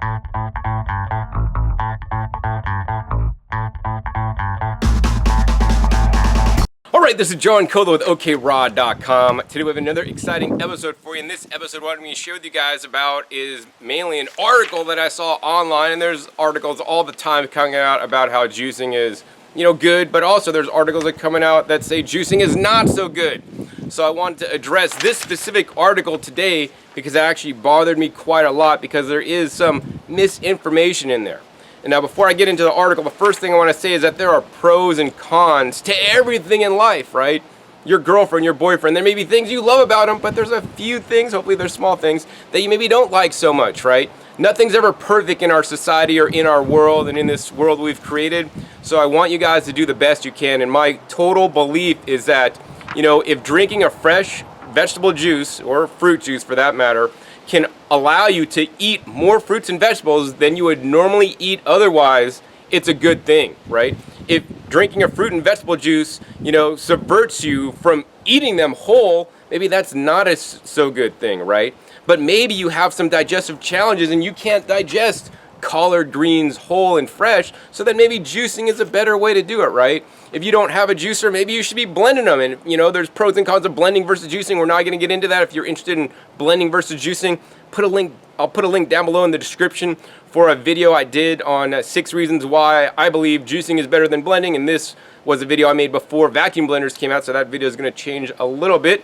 Alright, this is John Kola with OKRaw.com. Today we have another exciting episode for you. In this episode, what I'm going to share with you guys about is mainly an article that I saw online, and there's articles all the time coming out about how juicing is, good, but also there's articles that are coming out that say juicing is not so good. So I wanted to address this specific article today because it actually bothered me quite a lot because there is some misinformation in there. And now before I get into the article, the first thing I want to say is that there are pros and cons to everything in life, right? Your girlfriend, your boyfriend, there may be things you love about them, but there's a few things, hopefully they're small things, that you maybe don't like so much, right? Nothing's ever perfect in our society or in our world and in this world we've created. So I want you guys to do the best you can. And my total belief is that, if drinking a fresh vegetable juice, or fruit juice for that matter, can allow you to eat more fruits and vegetables than you would normally eat otherwise, it's a good thing, right? If drinking a fruit and vegetable juice, subverts you from eating them whole, maybe that's not a so good thing, right? But maybe you have some digestive challenges and you can't digest collard greens whole and fresh, so then maybe juicing is a better way to do it, right? If you don't have a juicer, maybe you should be blending them. And, there's pros and cons of blending versus juicing. We're not going to get into that. If you're interested in blending versus juicing, I'll put a link down below in the description for a video I did on 6 reasons why I believe juicing is better than blending. And this was a video I made before vacuum blenders came out, so that video is going to change a little bit.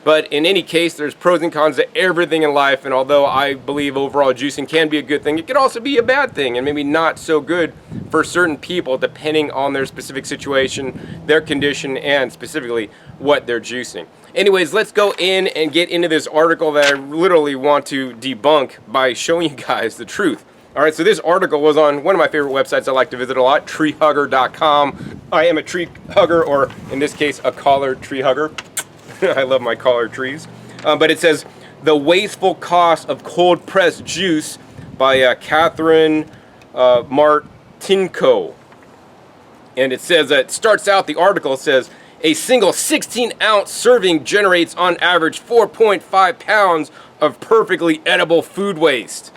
But in any case, there's pros and cons to everything in life, and although I believe overall juicing can be a good thing, it can also be a bad thing, and maybe not so good for certain people depending on their specific situation, their condition, and specifically what they're juicing. Anyways, let's go in and get into this article that I literally want to debunk by showing you guys the truth. Alright, so this article was on one of my favorite websites I like to visit a lot, treehugger.com. I am a tree hugger, or in this case, a collard tree hugger. I love my collard trees. But it says, The Wasteful Cost of Cold Pressed Juice by Catherine Martinko. And it says, it starts out, the article says, a single 16-ounce serving generates on average 4.5 pounds of perfectly edible food waste.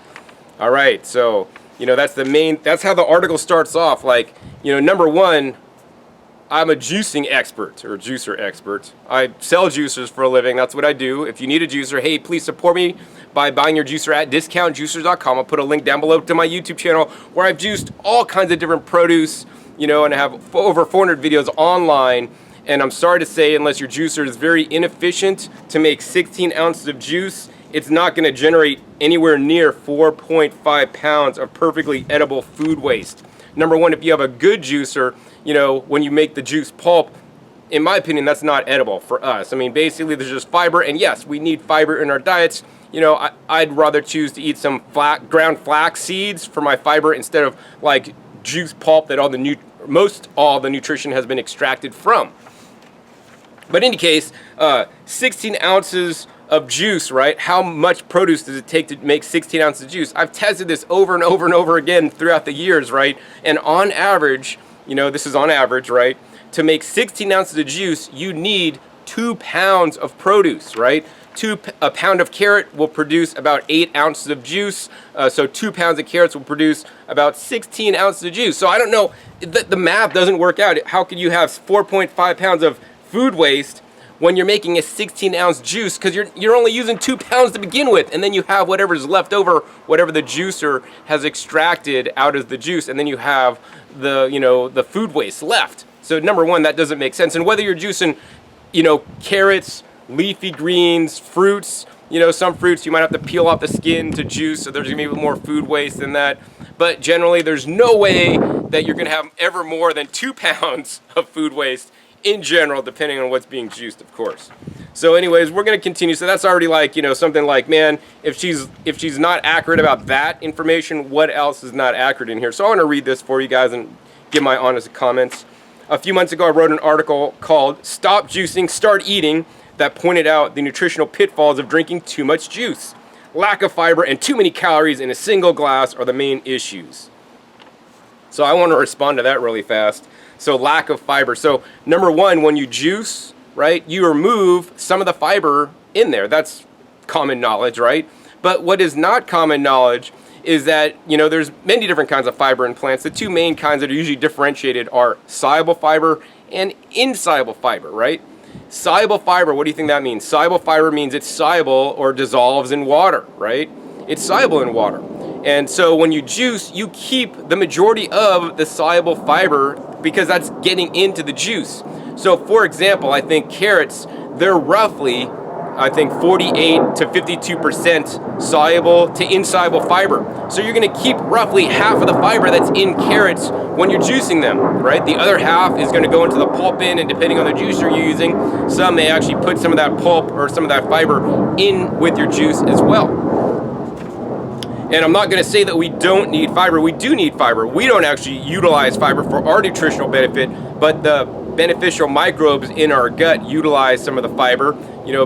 All right, so, that's how the article starts off. Like, number one, I'm a juicing expert, or juicer expert. I sell juicers for a living. That's what I do. If you need a juicer, hey, please support me by buying your juicer at discountjuicers.com. I'll put a link down below to my YouTube channel where I've juiced all kinds of different produce, and I have over 400 videos online. And I'm sorry to say, unless your juicer is very inefficient to make 16 ounces of juice, it's not going to generate anywhere near 4.5 pounds of perfectly edible food waste. Number one, if you have a good juicer, when you make the juice pulp, in my opinion, that's not edible for us. I mean, basically, there's just fiber, and yes, we need fiber in our diets. I'd rather choose to eat some ground flax seeds for my fiber instead of like juice pulp that all the nutrition has been extracted from. But in any case, 16 ounces of juice, right? How much produce does it take to make 16 ounces of juice? I've tested this over and over and over again throughout the years, right? And on average, this is on average, right? To make 16 ounces of juice, you need 2 pounds of produce, right? A pound of carrot will produce about 8 ounces of juice. So 2 pounds of carrots will produce about 16 ounces of juice. So I don't know, the math doesn't work out. How could you have 4.5 pounds of food waste when you're making a 16-ounce juice, because you're only using 2 pounds to begin with, and then you have whatever's left over, whatever the juicer has extracted out of the juice, and then you have the food waste left. So number one, that doesn't make sense. And whether you're juicing, carrots, leafy greens, fruits, some fruits you might have to peel off the skin to juice, so there's gonna be more food waste than that. But generally, there's no way that you're gonna have ever more than 2 pounds of food waste in general, depending on what's being juiced, of course. So anyways, we're going to continue. So that's already like, something like, man, if she's not accurate about that information, what else is not accurate in here? So I want to read this for you guys and give my honest comments. A few months ago, I wrote an article called Stop Juicing, Start Eating that pointed out the nutritional pitfalls of drinking too much juice. Lack of fiber and too many calories in a single glass are the main issues. So I want to respond to that really fast. So lack of fiber. So number one, when you juice, right, you remove some of the fiber in there. That's common knowledge, right? But what is not common knowledge is that, there's many different kinds of fiber in plants. The two main kinds that are usually differentiated are soluble fiber and insoluble fiber, right? Soluble fiber, what do you think that means? Soluble fiber means it's soluble or dissolves in water, right? It's soluble in water. And so when you juice, you keep the majority of the soluble fiber because that's getting into the juice. So for example, I think carrots, they're roughly, 48 to 52% soluble to insoluble fiber. So you're gonna keep roughly half of the fiber that's in carrots when you're juicing them, right? The other half is gonna go into the pulp bin, and depending on the juicer you're using, some may actually put some of that pulp or some of that fiber in with your juice as well. And I'm not going to say that we don't need fiber. We do need fiber. We don't actually utilize fiber for our nutritional benefit, but the beneficial microbes in our gut utilize some of the fiber,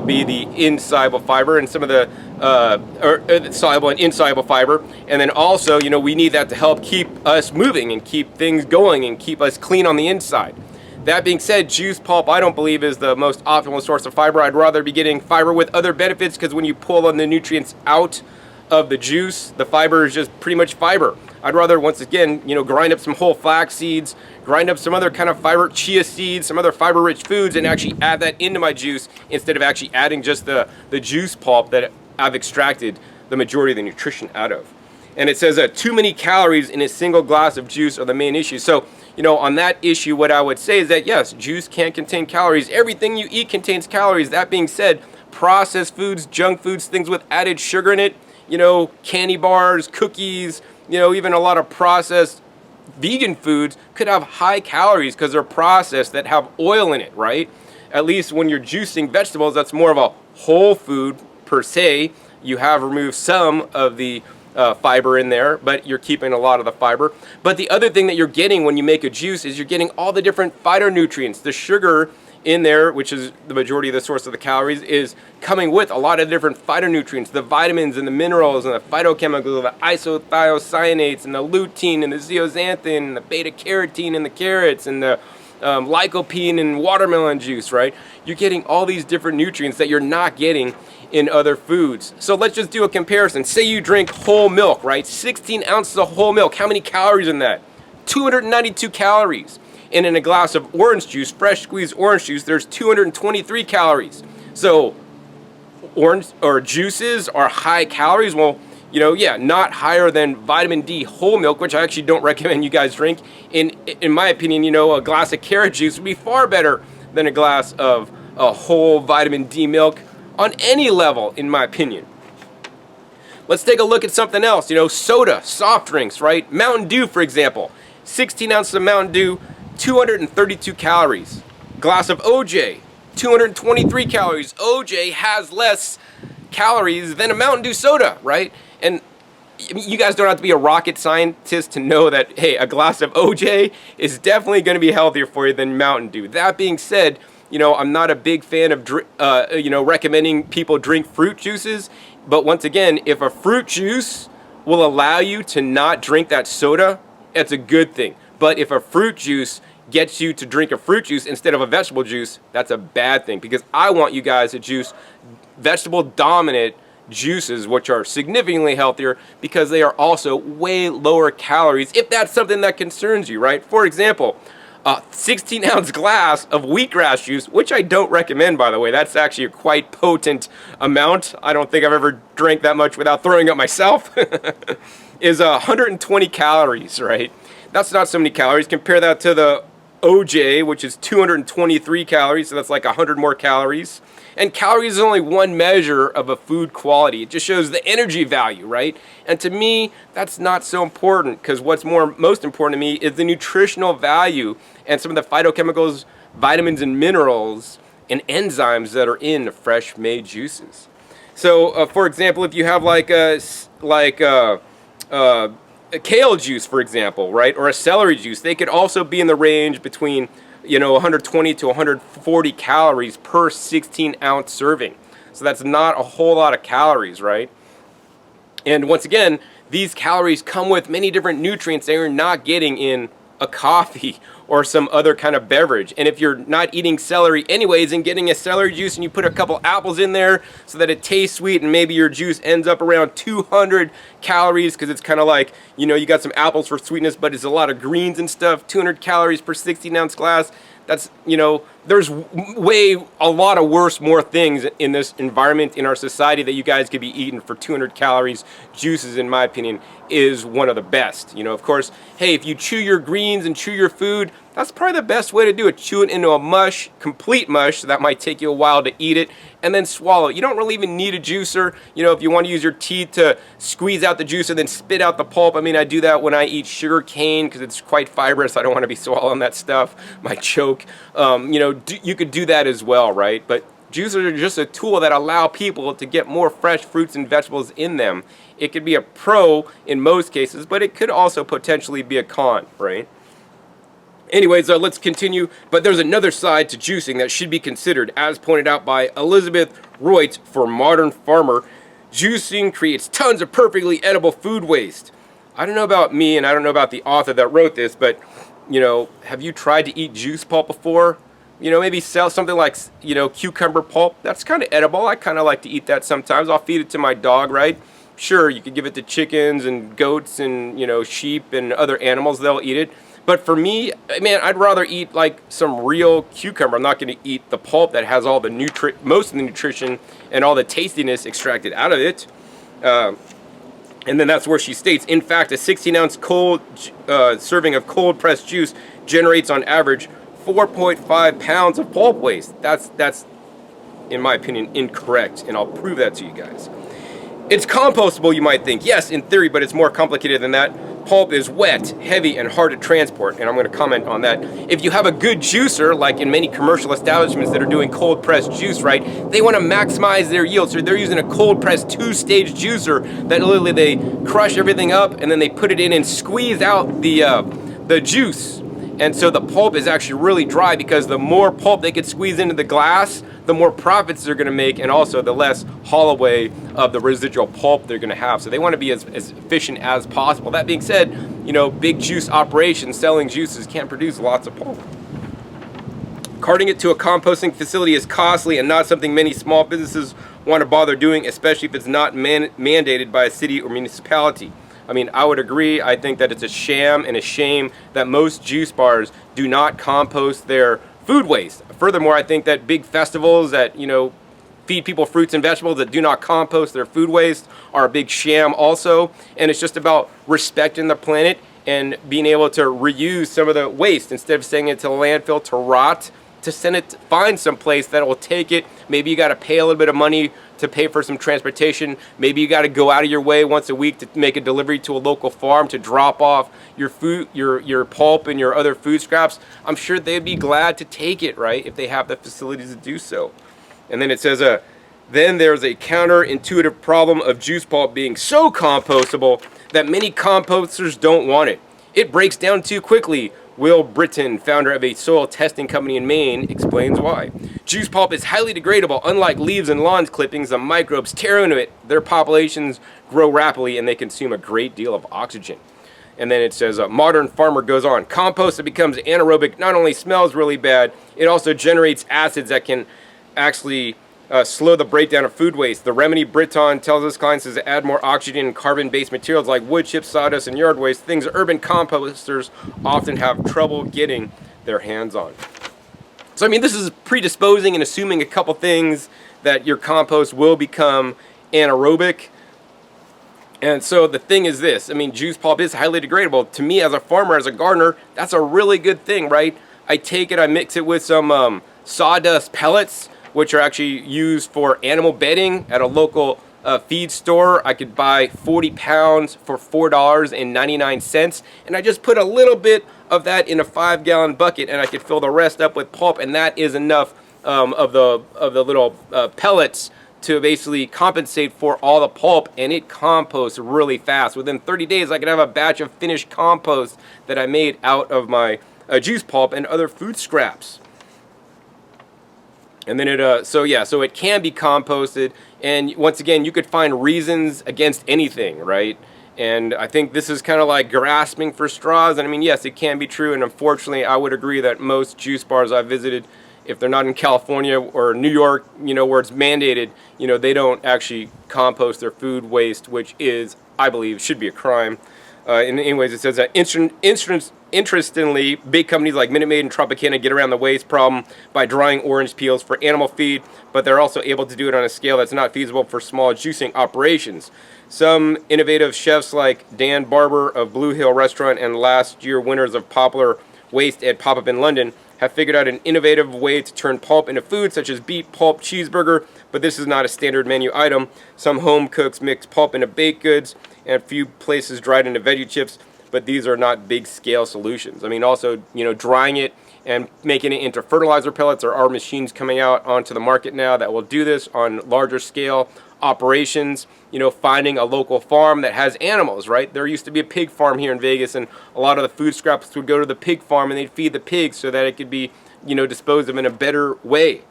be the insoluble fiber and some of the soluble and insoluble fiber. And then also, we need that to help keep us moving and keep things going and keep us clean on the inside. That being said, juice pulp I don't believe is the most optimal source of fiber. I'd rather be getting fiber with other benefits, because when you pull on the nutrients out of the juice, the fiber is just pretty much fiber. I'd rather, once again, grind up some whole flax seeds, grind up some other kind of fiber, chia seeds, some other fiber-rich foods, and actually add that into my juice instead of actually adding just the juice pulp that I've extracted the majority of the nutrition out of. And it says too many calories in a single glass of juice are the main issue. So, on that issue, what I would say is that yes, juice can contain calories. Everything you eat contains calories. That being said, processed foods, junk foods, things with added sugar in it, candy bars, cookies, even a lot of processed vegan foods could have high calories because they're processed, that have oil in it, right? At least when you're juicing vegetables, that's more of a whole food per se. You have removed some of the fiber in there, but you're keeping a lot of the fiber. But the other thing that you're getting when you make a juice is you're getting all the different phytonutrients. The sugar in there, which is the majority of the source of the calories, is coming with a lot of different phytonutrients, the vitamins and the minerals and the phytochemicals, the isothiocyanates and the lutein and the zeaxanthin and the beta carotene in the carrots and the lycopene in watermelon juice, right? You're getting all these different nutrients that you're not getting in other foods. So let's just do a comparison. Say you drink whole milk, right? 16 ounces of whole milk. How many calories in that? 292 calories. And in a glass of orange juice, fresh squeezed orange juice, there's 223 calories. So orange or juices are high calories. Well, not higher than vitamin D whole milk, which I actually don't recommend you guys drink. In my opinion, a glass of carrot juice would be far better than a glass of whole vitamin D milk on any level, in my opinion. Let's take a look at something else. Soda, soft drinks, right? Mountain Dew, for example. 16 ounces of Mountain Dew, 232 calories. Glass of OJ, 223 calories. OJ has less calories than a Mountain Dew soda, right? And you guys don't have to be a rocket scientist to know that, hey, a glass of OJ is definitely going to be healthier for you than Mountain Dew. That being said, I'm not a big fan of, recommending people drink fruit juices. But once again, if a fruit juice will allow you to not drink that soda, it's a good thing. But if a fruit juice gets you to drink a fruit juice instead of a vegetable juice, that's a bad thing, because I want you guys to juice vegetable dominant juices, which are significantly healthier because they are also way lower calories, if that's something that concerns you, right? For example, a 16-ounce glass of wheatgrass juice, which I don't recommend, by the way. That's actually a quite potent amount. I don't think I've ever drank that much without throwing up myself. Is 120 calories, right? That's not so many calories. Compare that to the OJ, which is 223 calories, so that's like 100 more calories. And calories is only one measure of a food quality. It just shows the energy value, right? And to me, that's not so important, because what's most important to me is the nutritional value and some of the phytochemicals, vitamins and minerals and enzymes that are in fresh made juices. So, for example, if you have a kale juice, for example, right, or a celery juice, they could also be in the range between 120 to 140 calories per 16-ounce serving. So that's not a whole lot of calories, right? And once again, these calories come with many different nutrients that you're not getting in a coffee or some other kind of beverage. And if you're not eating celery anyways and getting a celery juice and you put a couple apples in there so that it tastes sweet, and maybe your juice ends up around 200 calories because it's kind of like, you know, you got some apples for sweetness, but it's a lot of greens and stuff, 200 calories per 16-ounce glass. That's, you know, there's a lot of worse, more things in this environment, in our society, that you guys could be eating for 200 calories. Juices, in my opinion, is one of the best. You know, of course, hey, if you chew your greens and chew your food, that's probably the best way to do it. Chew it into a mush, complete mush, so that might take you a while to eat it, and then swallow it. You don't really even need a juicer. You know, if you want to use your teeth to squeeze out the juice and then spit out the pulp, I mean, I do that when I eat sugar cane because it's quite fibrous. I don't want to be swallowing that stuff. Might choke. You know, you could do that as well, right? But juicers are just a tool that allow people to get more fresh fruits and vegetables in them. It could be a pro in most cases, but it could also potentially be a con, right? Anyways, let's continue. But there's another side to juicing that should be considered. As pointed out by Elizabeth Reut for Modern Farmer, juicing creates tons of perfectly edible food waste. I don't know about me, and I don't know about the author that wrote this, but, you know, have you tried to eat juice pulp before? You know, maybe sell something like, you know, cucumber pulp. That's kind of edible. I kind of like to eat that sometimes. I'll feed it to my dog, right? Sure, you could give it to chickens and goats and, you know, sheep and other animals. They'll eat it. But for me, man, I'd rather eat like some real cucumber. I'm not going to eat the pulp that has all the most of the nutrition and all the tastiness extracted out of it. And then that's where she states, in fact, a 16-ounce cold serving of cold pressed juice generates on average 4.5 pounds of pulp waste. That's, in my opinion, incorrect, and I'll prove that to you guys. It's compostable, you might think. Yes, in theory, but it's more complicated than that. Pulp is wet, heavy, and hard to transport, and I'm going to comment on that. If you have a good juicer, like in many commercial establishments that are doing cold-pressed juice, right, they want to maximize their yield, so they're using a cold-pressed two-stage juicer that literally they crush everything up, and then they put it in and squeeze out the juice. And so the pulp is actually really dry because the more pulp they could squeeze into the glass, the more profits they're going to make, and also the less haul away of the residual pulp they're going to have. So they want to be as efficient as possible. That being said, you know, big juice operations selling juices can't produce lots of pulp. Carting it to a composting facility is costly and not something many small businesses want to bother doing, especially if it's not mandated by a city or municipality. I mean, I would agree. I think that it's a sham and a shame that most juice bars do not compost their food waste. Furthermore, I think that big festivals that, you know, feed people fruits and vegetables that do not compost their food waste are a big sham also. And it's just about respecting the planet and being able to reuse some of the waste instead of sending it to the landfill to rot, to send it, find some place that will take it. Maybe you got to pay a little bit of money to pay for some transportation. Maybe you got to go out of your way once a week to make a delivery to a local farm to drop off your food, your pulp and your other food scraps. I'm sure they'd be glad to take it, right, if they have the facilities to do so. And then it says, then there's a counterintuitive problem of juice pulp being so compostable that many composters don't want it. It breaks down too quickly. Will Britton, founder of a soil testing company in Maine, explains why. Juice pulp is highly degradable. Unlike leaves and lawn clippings, the microbes tear into it. Their populations grow rapidly and they consume a great deal of oxygen. And then it says, Modern Farmer goes on, compost that becomes anaerobic not only smells really bad, it also generates acids that can actually slow the breakdown of food waste. The remedy Britton tells his clients is to add more oxygen and carbon-based materials like wood chips, sawdust, and yard waste, things urban composters often have trouble getting their hands on. So, I mean, this is predisposing and assuming a couple things that your compost will become anaerobic. And so the thing is this, I mean, juice pulp is highly degradable. To me, as a farmer, as a gardener, that's a really good thing, right? I take it, I mix it with some sawdust pellets, which are actually used for animal bedding at a local feed store. I could buy 40 pounds for $4.99, and I just put a little bit of that in a 5-gallon bucket, and I could fill the rest up with pulp, and that is enough of the little pellets to basically compensate for all the pulp, and it composts really fast. Within 30 days, I could have a batch of finished compost that I made out of my juice pulp and other food scraps. And then so it can be composted, and once again, you could find reasons against anything, right? And I think this is kind of like grasping for straws. And I mean, yes, it can be true. And unfortunately, I would agree that most juice bars I've visited, if they're not in California or New York, where it's mandated, they don't actually compost their food waste, which is, I believe, should be a crime. And anyways, it says that interestingly, big companies like Minute Maid and Tropicana get around the waste problem by drying orange peels for animal feed, but they're also able to do it on a scale that's not feasible for small juicing operations. Some innovative chefs like Dan Barber of Blue Hill Restaurant and last year winners of Popular Waste at Pop-Up in London have figured out an innovative way to turn pulp into food, such as beet pulp cheeseburger, but this is not a standard menu item. Some home cooks mix pulp into baked goods, and a few places dried into veggie chips, but these are not big-scale solutions. I mean, also, drying it and making it into fertilizer pellets. There are machines coming out onto the market now that will do this on larger scale operations. Finding a local farm that has animals, right? There used to be a pig farm here in Vegas, and a lot of the food scraps would go to the pig farm and they'd feed the pigs so that it could be, disposed of in a better way.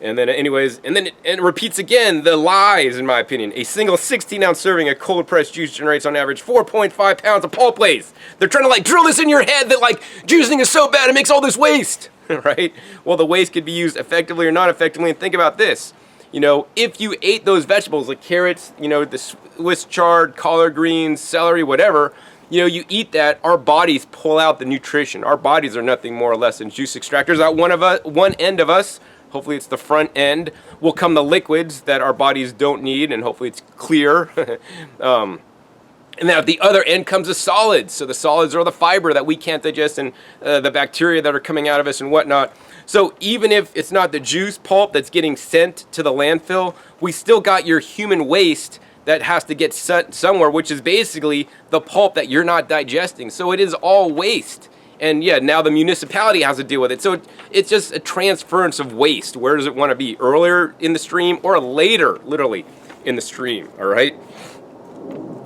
And then anyways, and it repeats again the lies, in my opinion. A single 16-ounce serving of cold pressed juice generates on average 4.5 pounds of pulp waste. They're trying to drill this in your head that juicing is so bad it makes all this waste, right? Well, the waste could be used effectively or not effectively, and think about this. If you ate those vegetables like carrots, the Swiss chard, collard greens, celery, whatever, you eat that, our bodies pull out the nutrition. Our bodies are nothing more or less than juice extractors. At one end of us, hopefully it's the front end, will come the liquids that our bodies don't need, and hopefully it's clear. And then at the other end comes the solids. So the solids are the fiber that we can't digest, and the bacteria that are coming out of us and whatnot. So even if it's not the juice pulp that's getting sent to the landfill, we still got your human waste that has to get sent somewhere, which is basically the pulp that you're not digesting. So it is all waste. And yeah, now the municipality has to deal with it. So it's just a transference of waste. Where does it want to be? Earlier in the stream or later, literally, in the stream, all right?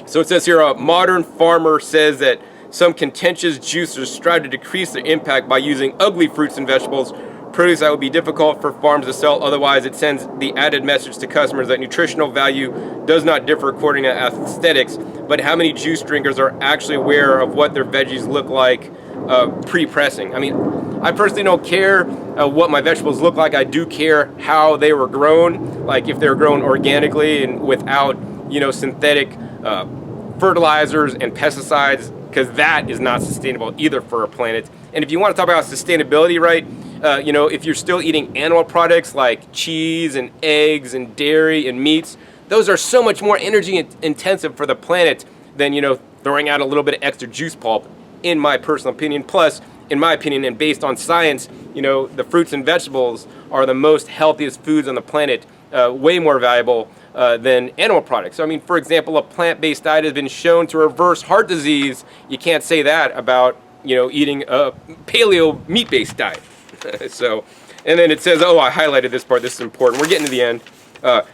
So it says here, a modern farmer says that some contentious juicers strive to decrease their impact by using ugly fruits and vegetables, produce that would be difficult for farms to sell. Otherwise, it sends the added message to customers that nutritional value does not differ according to aesthetics, but how many juice drinkers are actually aware of what their veggies look like pre-pressing. I mean, I personally don't care what my vegetables look like. I do care how they were grown, like if they were grown organically and without, synthetic fertilizers and pesticides, because that is not sustainable either for our planet. And if you want to talk about sustainability, right, if you're still eating animal products like cheese and eggs and dairy and meats, those are so much more energy intensive for the planet than, throwing out a little bit of extra juice pulp, in my personal opinion. Plus, in my opinion, and based on science, the fruits and vegetables are the most healthiest foods on the planet, way more valuable than animal products. So, I mean, for example, a plant-based diet has been shown to reverse heart disease. You can't say that about, eating a paleo meat-based diet. So, and then it says, oh, I highlighted this part. This is important. We're getting to the end.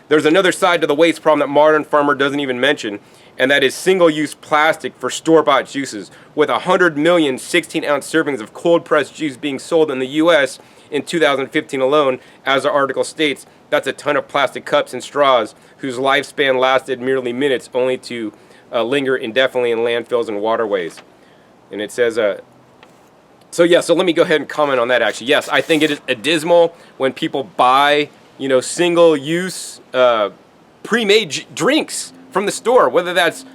There's another side to the waste problem that modern farmer doesn't even mention, and that is single-use plastic for store-bought juices. With 100 million 16-ounce servings of cold-pressed juice being sold in the U.S. in 2015 alone, as the article states, that's a ton of plastic cups and straws whose lifespan lasted merely minutes, only to linger indefinitely in landfills and waterways. And it says, so let me go ahead and comment on that, actually. Yes, I think it is dismal when people buy, single-use pre-made drinks from the store, whether that's,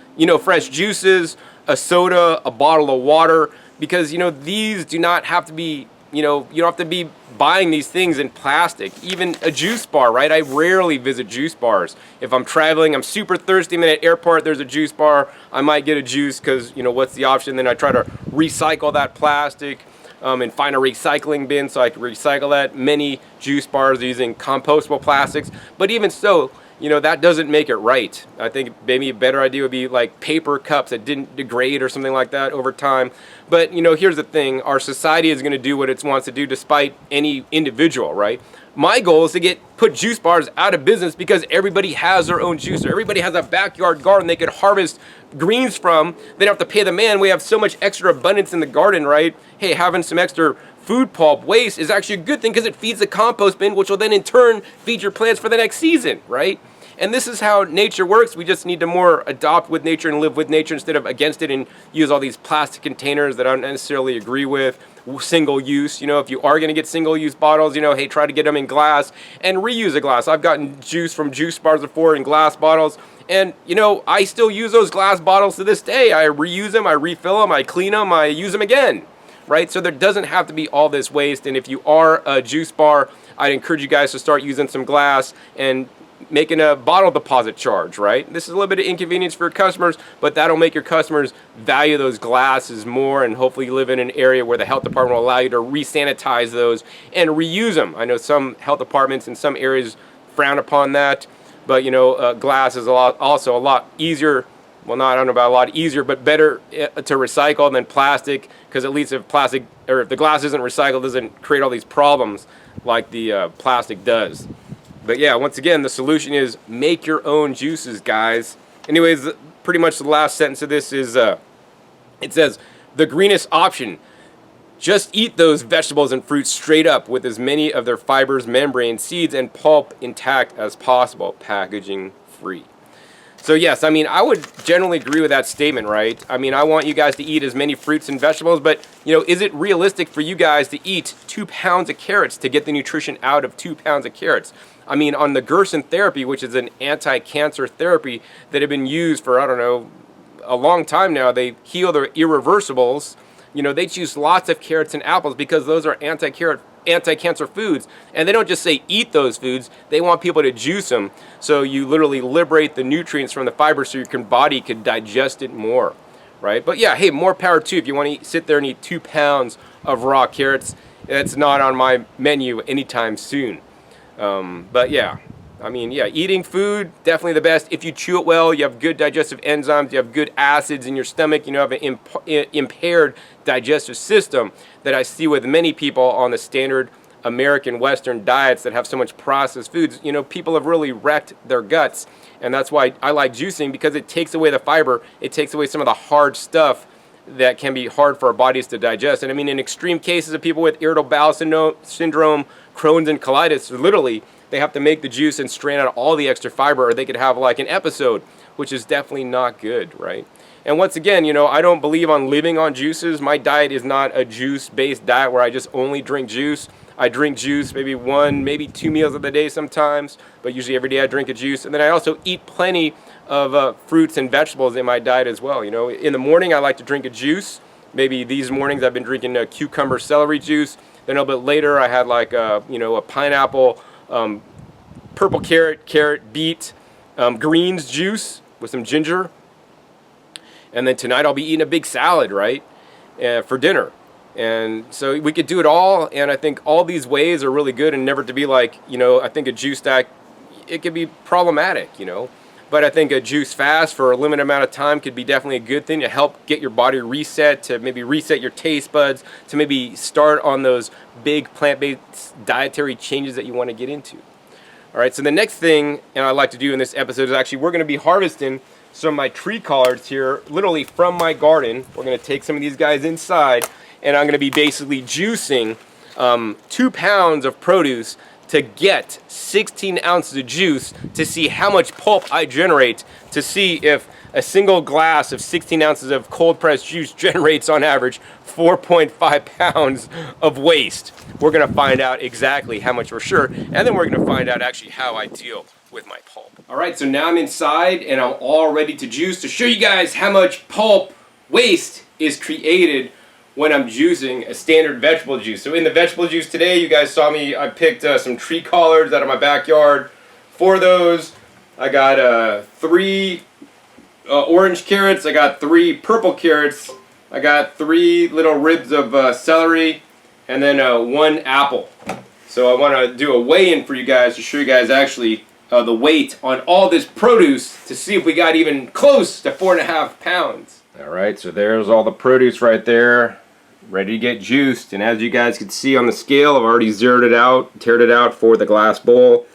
fresh juices, a soda, a bottle of water, because, these do not have to be, you don't have to be buying these things in plastic. Even a juice bar, right? I rarely visit juice bars. If I'm traveling, I'm super thirsty, I'm at an airport, there's a juice bar, I might get a juice because, what's the option? Then I try to recycle that plastic and find a recycling bin so I can recycle that. Many juice bars are using compostable plastics, but even so, that doesn't make it right. I think maybe a better idea would be like paper cups that didn't degrade or something like that over time. But, here's the thing. Our society is going to do what it wants to do despite any individual, right? My goal is to put juice bars out of business because everybody has their own juicer. Everybody has a backyard garden they could harvest greens from. They don't have to pay the man. We have so much extra abundance in the garden, right? Hey, having some extra food pulp waste is actually a good thing because it feeds the compost bin, which will then in turn feed your plants for the next season, right? And this is how nature works. We just need to more adopt with nature and live with nature instead of against it and use all these plastic containers that I don't necessarily agree with. Single use, you know, if you are going to get single use bottles, you know, hey, try to get them in glass and reuse a glass. I've gotten juice from juice bars before in glass bottles, and you know, I still use those glass bottles to this day. I reuse them, I refill them, I clean them, I use them again, right? So there doesn't have to be all this waste. And if you are a juice bar, I'd encourage you guys to start using some glass and making a bottle deposit charge, right? This is a little bit of inconvenience for your customers, but that'll make your customers value those glasses more, and hopefully you live in an area where the health department will allow you to re-sanitize those and reuse them. I know some health departments in some areas frown upon that, but you know, glass is also a lot easier. Well, I don't know about a lot easier, but better to recycle than plastic, because at least if the glass isn't recycled, it doesn't create all these problems like the plastic does. But yeah, once again, the solution is make your own juices, guys. Anyways, pretty much the last sentence of this is, it says, the greenest option. Just eat those vegetables and fruits straight up with as many of their fibers, membranes, seeds, and pulp intact as possible, packaging free. So yes, I mean, I would generally agree with that statement, right? I mean, I want you guys to eat as many fruits and vegetables, but, you know, is it realistic for you guys to eat 2 pounds of carrots to get the nutrition out of 2 pounds of carrots? I mean, on the Gerson therapy, which is an anti-cancer therapy that have been used for, I don't know, a long time now, they heal their irreversibles. You know, they choose lots of carrots and apples because those are anti-cancer foods, and they don't just say eat those foods, they want people to juice them, so you literally liberate the nutrients from the fiber so your body could digest it more, right? But yeah, hey, more power too. If you want to sit there and eat 2 pounds of raw carrots, that's not on my menu anytime soon. But yeah, I mean, yeah, eating food, definitely the best. If you chew it well, you have good digestive enzymes, you have good acids in your stomach, you know, have an impaired digestive system that I see with many people on the standard American Western diets that have so much processed foods. You know, people have really wrecked their guts, and that's why I like juicing, because it takes away the fiber, it takes away some of the hard stuff that can be hard for our bodies to digest. And I mean, in extreme cases of people with irritable bowel syndrome, Crohn's and colitis, literally, they have to make the juice and strain out all the extra fiber, or they could have like an episode, which is definitely not good, right? And once again, you know, I don't believe on living on juices. My diet is not a juice-based diet where I just only drink juice. I drink juice maybe 1, maybe 2 meals of the day sometimes, but usually every day I drink a juice. And then I also eat plenty of fruits and vegetables in my diet as well. You know, in the morning I like to drink a juice. Maybe these mornings I've been drinking a cucumber celery juice. Then a little bit later I had like you know, a pineapple, purple carrot, beet, greens juice with some ginger. And then tonight I'll be eating a big salad, right, for dinner. And so we could do it all, and I think all these ways are really good, and never to be like, you know, I think a juice diet, it could be problematic, you know. But I think a juice fast for a limited amount of time could be definitely a good thing to help get your body reset, to maybe reset your taste buds, to maybe start on those big plant-based dietary changes that you want to get into. All right, so the next thing I'd like to do in this episode is actually we're going to be harvesting some of my tree collards here, literally from my garden. We're going to take some of these guys inside, and I'm going to be basically juicing 2 pounds of produce to get 16 ounces of juice to see how much pulp I generate, to see if a single glass of 16 ounces of cold pressed juice generates on average 4.5 pounds of waste. We're going to find out exactly how much for sure, and then we're going to find out actually how I deal with my pulp. All right, so now I'm inside and I'm all ready to juice to show you guys how much pulp waste is created when I'm juicing a standard vegetable juice. So in the vegetable juice today, you guys saw me, I picked some tree collards out of my backyard. For those, I got 3 orange carrots, I got 3 purple carrots, I got 3 little ribs of celery, and then 1 apple. So I want to do a weigh-in for you guys to show you guys actually the weight on all this produce to see if we got even close to 4.5 pounds. All right, so there's all the produce right there, ready to get juiced. And as you guys can see on the scale, I've already zeroed it out, tared it out for the glass bowl.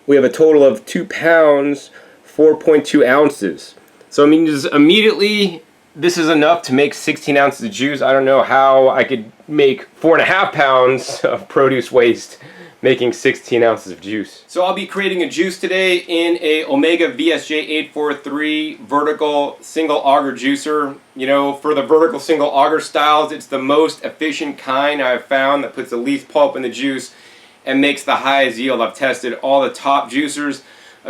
We have a total of 2 pounds, 4.2 ounces. So I mean, just immediately this is enough to make 16 ounces of juice. I don't know how I could make 4.5 pounds of produce waste making 16 ounces of juice. So I'll be creating a juice today in a Omega VSJ 843 vertical single auger juicer. You know, for the vertical single auger styles, it's the most efficient kind I've found that puts the least pulp in the juice and makes the highest yield. I've tested all the top juicers.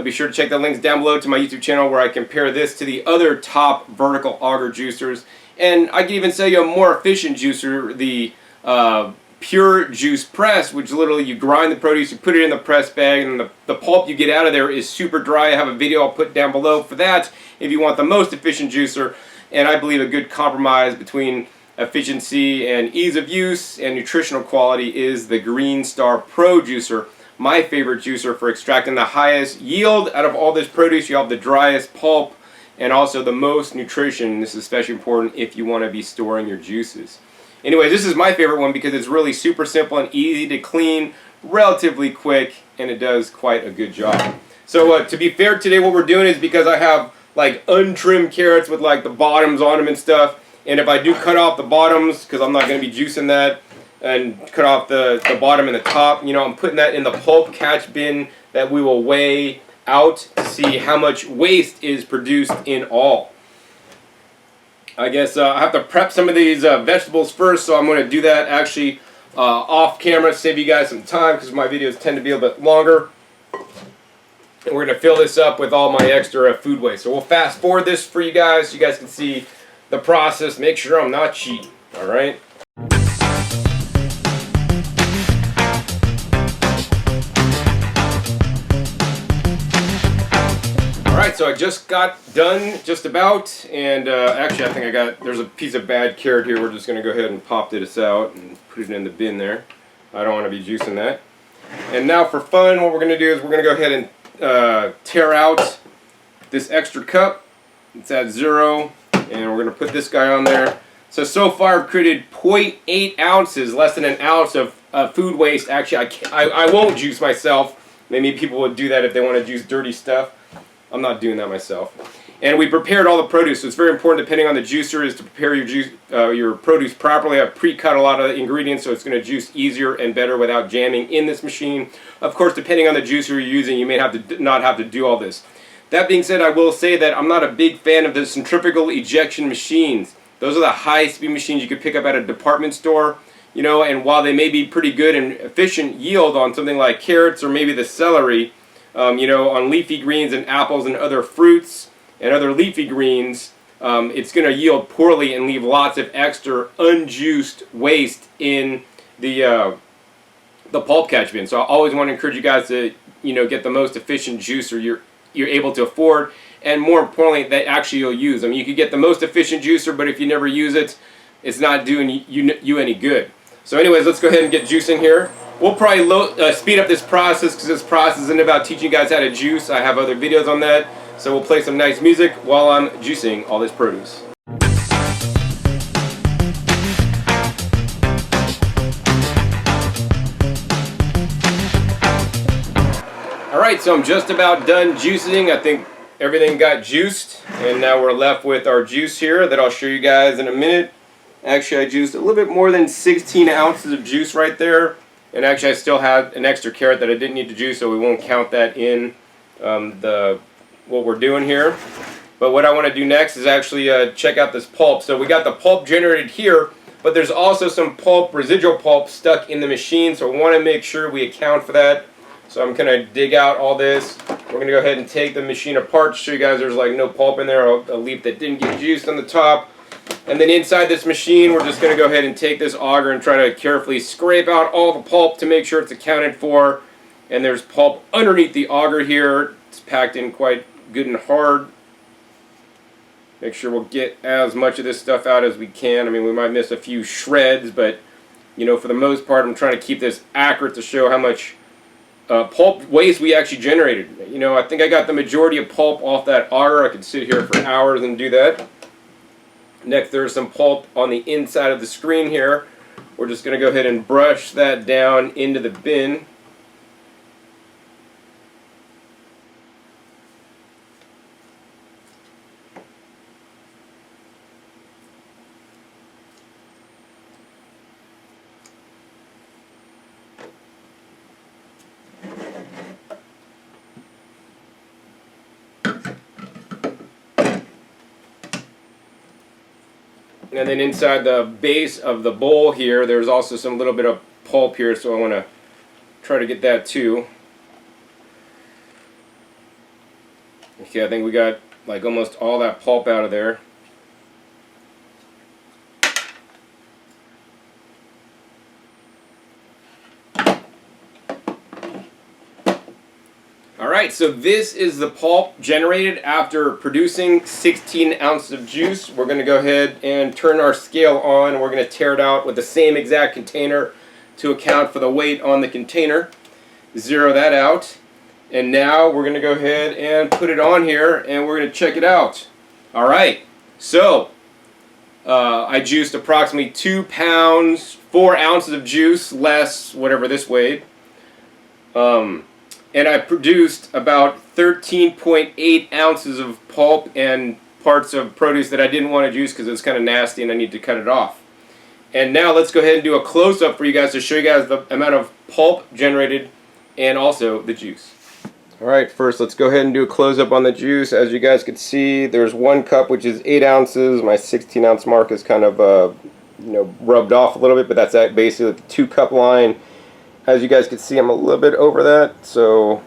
Be sure to check the links down below to my YouTube channel where I compare this to the other top vertical auger juicers. And I can even sell you a more efficient juicer, the Pure Juice Press, which literally you grind the produce, you put it in the press bag, and the pulp you get out of there is super dry. I have a video I'll put down below for that if you want the most efficient juicer. And I believe a good compromise between efficiency and ease of use and nutritional quality is the Green Star Pro Juicer. My favorite juicer for extracting the highest yield out of all this produce. You have the driest pulp and also the most nutrition. This is especially important if you want to be storing your juices. Anyway, this is my favorite one because it's really super simple and easy to clean, relatively quick, and it does quite a good job. So to be fair, today what we're doing is because I have like untrimmed carrots with like the bottoms on them and stuff, and if I do cut off the bottoms, because I'm not going to be juicing that, and cut off the bottom and the top, you know, I'm putting that in the pulp catch bin that we will weigh out to see how much waste is produced in all. I guess I have to prep some of these vegetables first, so I'm going to do that actually off camera, save you guys some time because my videos tend to be a little bit longer. And we're going to fill this up with all my extra food waste. So we'll fast forward this for you guys so you guys can see the process. Make sure I'm not cheating, all right? Alright, so I just got done just about, and actually I think there's a piece of bad carrot here. We're just going to go ahead and pop this out and put it in the bin there. I don't want to be juicing that. And now for fun, what we're going to do is we're going to go ahead and tear out this extra cup. It's at 0, and we're going to put this guy on there. So far I've created 0.8 ounces, less than an ounce of food waste. Actually, I won't juice myself. Maybe people would do that if they want to juice dirty stuff. I'm not doing that myself. And we prepared all the produce, so it's very important, depending on the juicer, is to prepare your produce properly. I've pre-cut a lot of the ingredients, so it's going to juice easier and better without jamming in this machine. Of course, depending on the juicer you're using, you may have to not have to do all this. That being said, I will say that I'm not a big fan of the centrifugal ejection machines. Those are the high-speed machines you could pick up at a department store. You know, and while they may be pretty good and efficient yield on something like carrots or maybe the celery, you know, on leafy greens and apples and other fruits and other leafy greens, it's going to yield poorly and leave lots of extra unjuiced waste in the pulp catch bin. So I always want to encourage you guys to, you know, get the most efficient juicer you're able to afford, and more importantly, that actually you'll use. I mean, you could get the most efficient juicer, but if you never use it, it's not doing you any good. So anyways, let's go ahead and get juicing here. We'll probably speed up this process because this process isn't about teaching you guys how to juice. I have other videos on that. So we'll play some nice music while I'm juicing all this produce. Alright, so I'm just about done juicing. I think everything got juiced. And now we're left with our juice here that I'll show you guys in a minute. Actually, I juiced a little bit more than 16 ounces of juice right there. And actually I still had an extra carrot that I didn't need to juice, so we won't count that in what we're doing here. But what I want to do next is actually check out this pulp. So we got the pulp generated here, but there's also some pulp, residual pulp, stuck in the machine, so we want to make sure we account for that. So I'm going to dig out all this. We're going to go ahead and take the machine apart to show you guys there's like no pulp in there, a leaf that didn't get juiced on the top. And then inside this machine, we're just going to go ahead and take this auger and try to carefully scrape out all the pulp to make sure it's accounted for. And there's pulp underneath the auger here. It's packed in quite good and hard. Make sure we'll get as much of this stuff out as we can. I mean, we might miss a few shreds, but, you know, for the most part, I'm trying to keep this accurate to show how much pulp waste we actually generated. You know, I think I got the majority of pulp off that auger. I could sit here for hours and do that. Next, there's some pulp on the inside of the screen here. We're just going to go ahead and brush that down into the bin. And then inside the base of the bowl here, there's also some little bit of pulp here, so I want to try to get that too. Okay, I think we got like almost all that pulp out of there. Alright, so this is the pulp generated after producing 16 ounces of juice. We're going to go ahead and turn our scale on, and we're going to tear it out with the same exact container to account for the weight on the container. Zero that out. And now we're going to go ahead and put it on here, and we're going to check it out. Alright, so I juiced approximately 2 pounds, 4 ounces of juice, less whatever this weighed. And I produced about 13.8 ounces of pulp and parts of produce that I didn't want to juice because it was kind of nasty and I need to cut it off. And now let's go ahead and do a close-up for you guys to show you guys the amount of pulp generated and also the juice. Alright, first let's go ahead and do a close-up on the juice. As you guys can see, there's 1 cup, which is 8 ounces. My 16-ounce mark is kind of rubbed off a little bit, but that's basically the 2-cup line. As you guys can see, I'm a little bit over that, so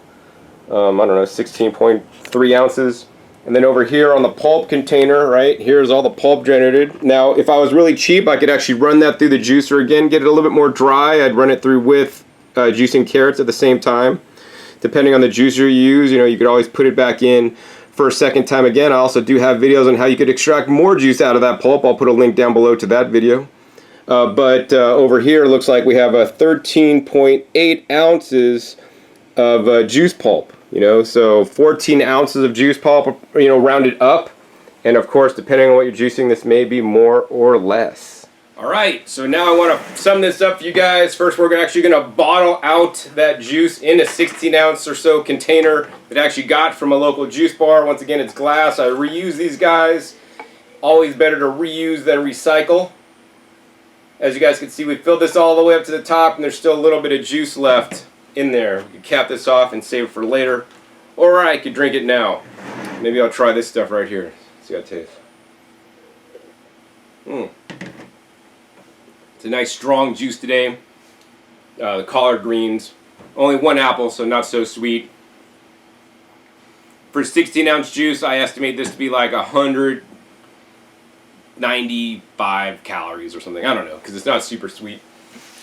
I don't know, 16.3 ounces. And then over here on the pulp container, right, here's all the pulp generated. Now, if I was really cheap, I could actually run that through the juicer again, get it a little bit more dry. I'd run it through with juicing carrots at the same time. Depending on the juicer you use, you could always put it back in for a second time again. I also do have videos on how you could extract more juice out of that pulp. I'll put a link down below to that video. But over here, it looks like we have a 13.8 ounces of juice pulp. So 14 ounces of juice pulp, rounded up. And of course, depending on what you're juicing, this may be more or less. Alright, so now I want to sum this up for you guys. First, we're actually going to bottle out that juice in a 16-ounce or so container that I actually got from a local juice bar. Once again, it's glass. I reuse these guys. Always better to reuse than recycle. As you guys can see, we filled this all the way up to the top, and there's still a little bit of juice left in there. We can cap this off and save it for later. Or I could drink it now. Maybe I'll try this stuff right here. See how it tastes. It's a nice strong juice today. The collard greens. Only 1 apple, so not so sweet. For 16-ounce juice, I estimate this to be like 195 calories or something. I don't know, because it's not super sweet.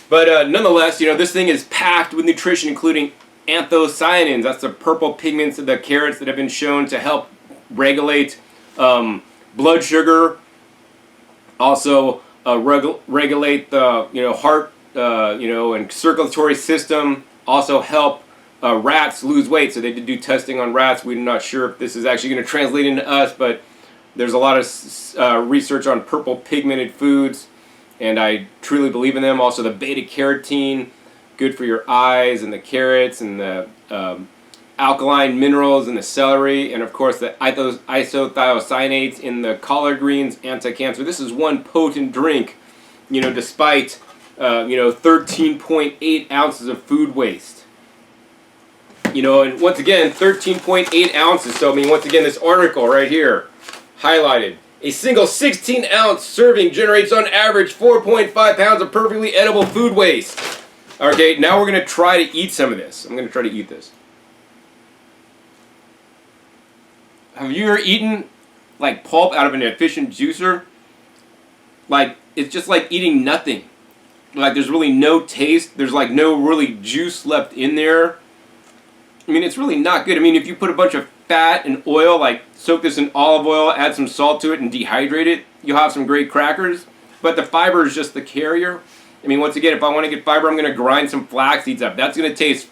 But nonetheless, this thing is packed with nutrition, including anthocyanins. That's the purple pigments of the carrots that have been shown to help regulate blood sugar. Also regulate the heart, and circulatory system. Also help rats lose weight. So they did do testing on rats. We're not sure if this is actually going to translate into us, but there's a lot of research on purple pigmented foods, and I truly believe in them. Also the beta carotene, good for your eyes, and the carrots, and the alkaline minerals in the celery, and of course the isothiocyanates in the collard greens, anti-cancer. This is one potent drink, despite 13.8 ounces of food waste. And once again, 13.8 ounces. So once again, this article right here, highlighted. A single 16-ounce serving generates on average 4.5 pounds of perfectly edible food waste. Okay, now we're going to try to eat some of this. I'm going to try to eat this. Have you ever eaten like pulp out of an efficient juicer? Like, it's just like eating nothing. Like, there's really no taste. There's like no really juice left in there. It's really not good. If you put a bunch of fat and oil, like soak this in olive oil, add some salt to it, and dehydrate it, you'll have some great crackers. But the fiber is just the carrier. Once again, if I want to get fiber, I'm going to grind some flax seeds up. That's going to taste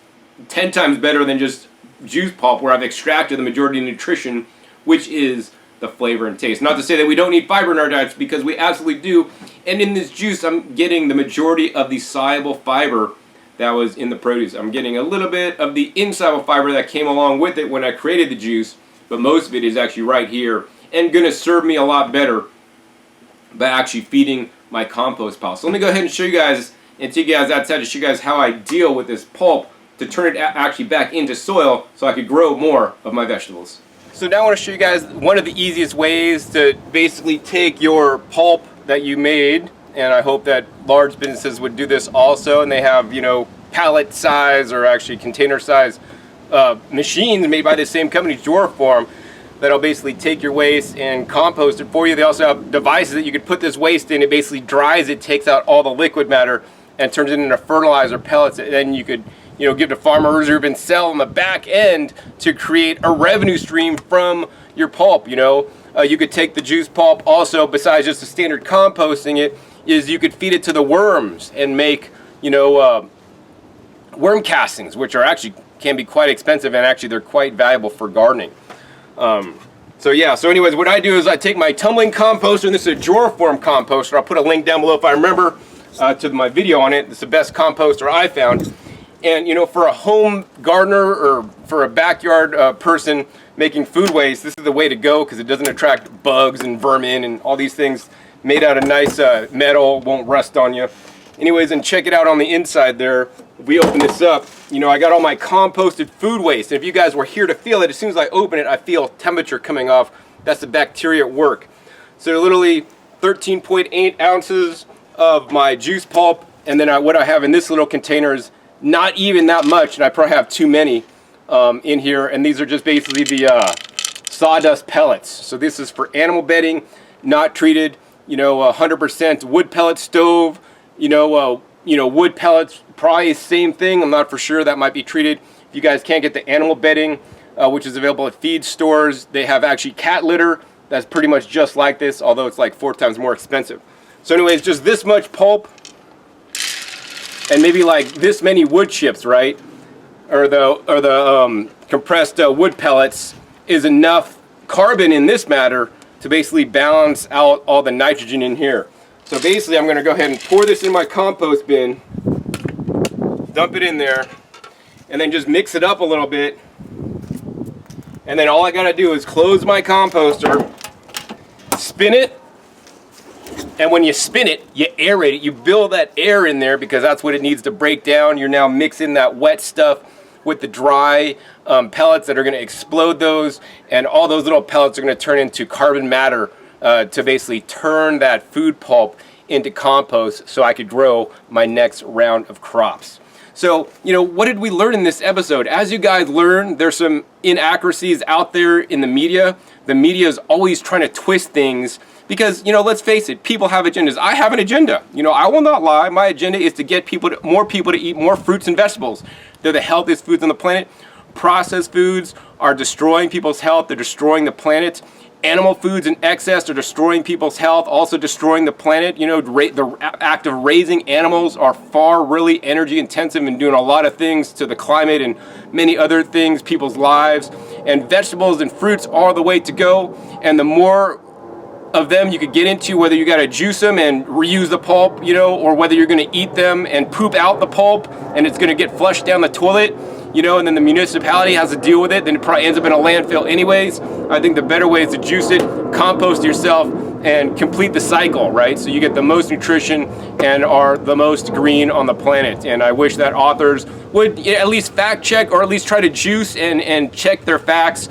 10 times better than just juice pulp, where I've extracted the majority of nutrition, which is the flavor and taste. Not to say that we don't need fiber in our diets, because we absolutely do. And in this juice, I'm getting the majority of the soluble fiber that was in the produce. I'm getting a little bit of the insoluble fiber that came along with it when I created the juice, but most of it is actually right here, and going to serve me a lot better by actually feeding my compost pile. So let me go ahead and show you guys, and take you guys outside to show you guys how I deal with this pulp to turn it actually back into soil so I could grow more of my vegetables. So now I want to show you guys one of the easiest ways to basically take your pulp that you made, and I hope that large businesses would do this also, and they have, you know, pallet size or actually container size machines made by the same company, Form, that'll basically take your waste and compost it for you. They also have devices that you could put this waste in. It basically dries it, takes out all the liquid matter, and turns it into fertilizer pellets. And then you could, you know, give to farmers or even sell on the back end to create a revenue stream from your pulp. You know, you could take the juice pulp also, besides just the standard composting it, is you could feed it to the worms and make, you know, worm castings, which are actually can be quite expensive, and actually they're quite valuable for gardening. So yeah, so anyways, what I do is I take my tumbling composter, and this is a Form composter. I'll put a link down below if I remember to my video on it. It's the best composter I found. And you know, for a home gardener or for a backyard person making food waste, this is the way to go, because it doesn't attract bugs and vermin and all these things. Made out of nice metal, won't rust on you. Anyways, and check it out on the inside there. If we open this up, you know, I got all my composted food waste. And if you guys were here to feel it, as soon as I open it, I feel temperature coming off. That's the bacteria at work. So literally 13.8 ounces of my juice pulp. And then what I have in this little container is not even that much, and I probably have too many in here. And these are just basically the sawdust pellets. So this is for animal bedding, not treated, you know, 100% wood pellet stove, you know, wood pellets, probably the same thing. I'm not for sure. That might be treated. If you guys can't get the animal bedding, which is available at feed stores, they have actually cat litter that's pretty much just like this, although it's like 4 times more expensive. So anyways, just this much pulp and maybe like this many wood chips, right? Or the compressed wood pellets is enough carbon in this matter to basically balance out all the nitrogen in here. So basically I'm going to go ahead and pour this in my compost bin, dump it in there, and then just mix it up a little bit. And then all I got to do is close my composter, spin it, and when you spin it, you aerate it. You build that air in there because that's what it needs to break down. You're now mixing that wet stuff with the dry pellets that are going to explode those, and all those little pellets are going to turn into carbon matter to basically turn that food pulp into compost so I could grow my next round of crops. So, you know, what did we learn in this episode? As you guys learn, there's some inaccuracies out there in the media. The media is always trying to twist things because, you know, let's face it, people have agendas. I have an agenda. You know, I will not lie. My agenda is to get more people to eat more fruits and vegetables. They're the healthiest foods on the planet. Processed foods are destroying people's health. They're destroying the planet. Animal foods in excess are destroying people's health, also destroying the planet. You know, the act of raising animals are far really energy intensive and doing a lot of things to the climate and many other things, people's lives. And vegetables and fruits are the way to go. And the more of them you could get into, whether you got to juice them and reuse the pulp, you know, or whether you're going to eat them and poop out the pulp and it's going to get flushed down the toilet, you know, and then the municipality has to deal with it, then it probably ends up in a landfill anyways. I think the better way is to juice it, compost yourself, and complete the cycle, right? So you get the most nutrition and are the most green on the planet. And I wish that authors would at least fact check, or at least try to juice and check their facts.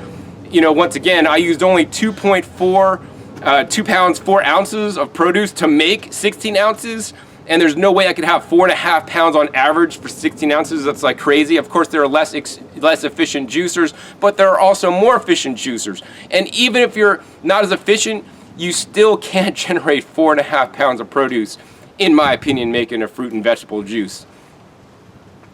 You know, once again, I used only 2 pounds, 4 ounces of produce to make 16 ounces. And there's no way I could have 4.5 pounds on average for 16 ounces. That's like crazy. Of course, there are less efficient juicers, but there are also more efficient juicers. And even if you're not as efficient, you still can't generate 4.5 pounds of produce, in my opinion, making a fruit and vegetable juice.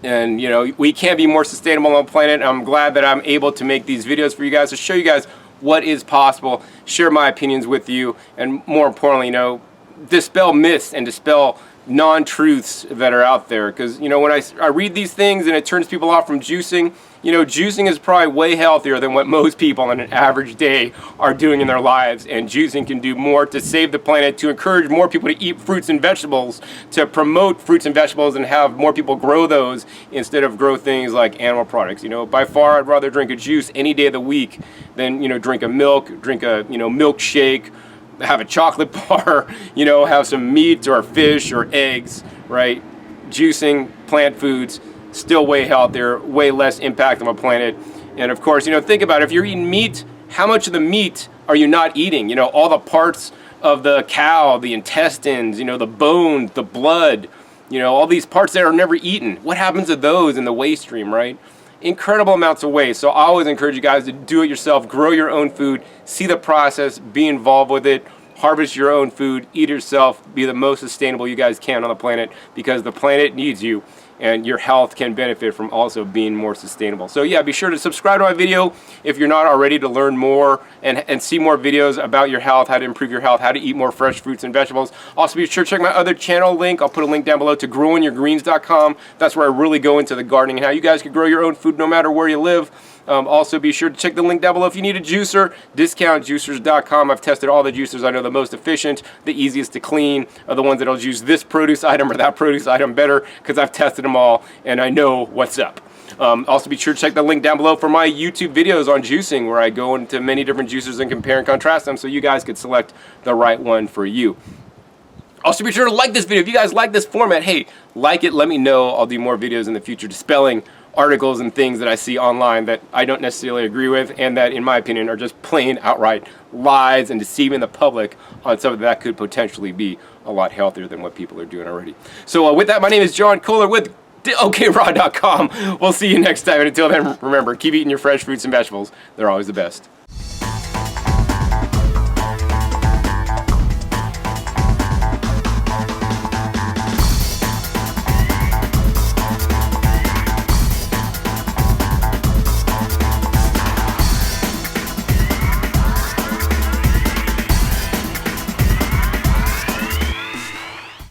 And you know, we can be more sustainable on the planet. I'm glad that I'm able to make these videos for you guys to show you guys what is possible, share my opinions with you, and more importantly, you know, dispel myths and dispel non-truths that are out there. Because, you know, when I read these things and it turns people off from juicing, you know, juicing is probably way healthier than what most people on an average day are doing in their lives. And juicing can do more to save the planet, to encourage more people to eat fruits and vegetables, to promote fruits and vegetables and have more people grow those instead of grow things like animal products. You know, by far I'd rather drink a juice any day of the week than, you know, drink a milk, drink a, you know, milkshake, have a chocolate bar, you know, have some meat or fish or eggs, right? Juicing, plant foods, still way healthier, way less impact on the planet. And of course, you know, think about it. If you're eating meat, how much of the meat are you not eating? You know, all the parts of the cow, the intestines, you know, the bones, the blood, you know, all these parts that are never eaten. What happens to those in the waste stream, right? Incredible amounts of waste. So I always encourage you guys to do it yourself, grow your own food, see the process, be involved with it, harvest your own food, eat it yourself, be the most sustainable you guys can on the planet, because the planet needs you and your health can benefit from also being more sustainable. So yeah, be sure to subscribe to my video if you're not already, to learn more and see more videos about your health, how to improve your health, how to eat more fresh fruits and vegetables. Also be sure to check my other channel link. I'll put a link down below to growingyourgreens.com. That's where I really go into the gardening and how you guys can grow your own food no matter where you live. Also be sure to check the link down below if you need a juicer, discountjuicers.com. I've tested all the juicers. I know the most efficient, the easiest to clean are the ones that'll use this produce item or that produce item better, because I've tested them all and I know what's up. Also be sure to check the link down below for my YouTube videos on juicing, where I go into many different juicers and compare and contrast them so you guys could select the right one for you. Also be sure to like this video. If you guys like this format, hey, like it, let me know. I'll do more videos in the future dispelling articles and things that I see online that I don't necessarily agree with, and that in my opinion are just plain outright lies and deceiving the public on something that could potentially be a lot healthier than what people are doing already. So with that, my name is John Kohler with OKRaw.com. We'll see you next time, and until then, remember, keep eating your fresh fruits and vegetables. They're always the best.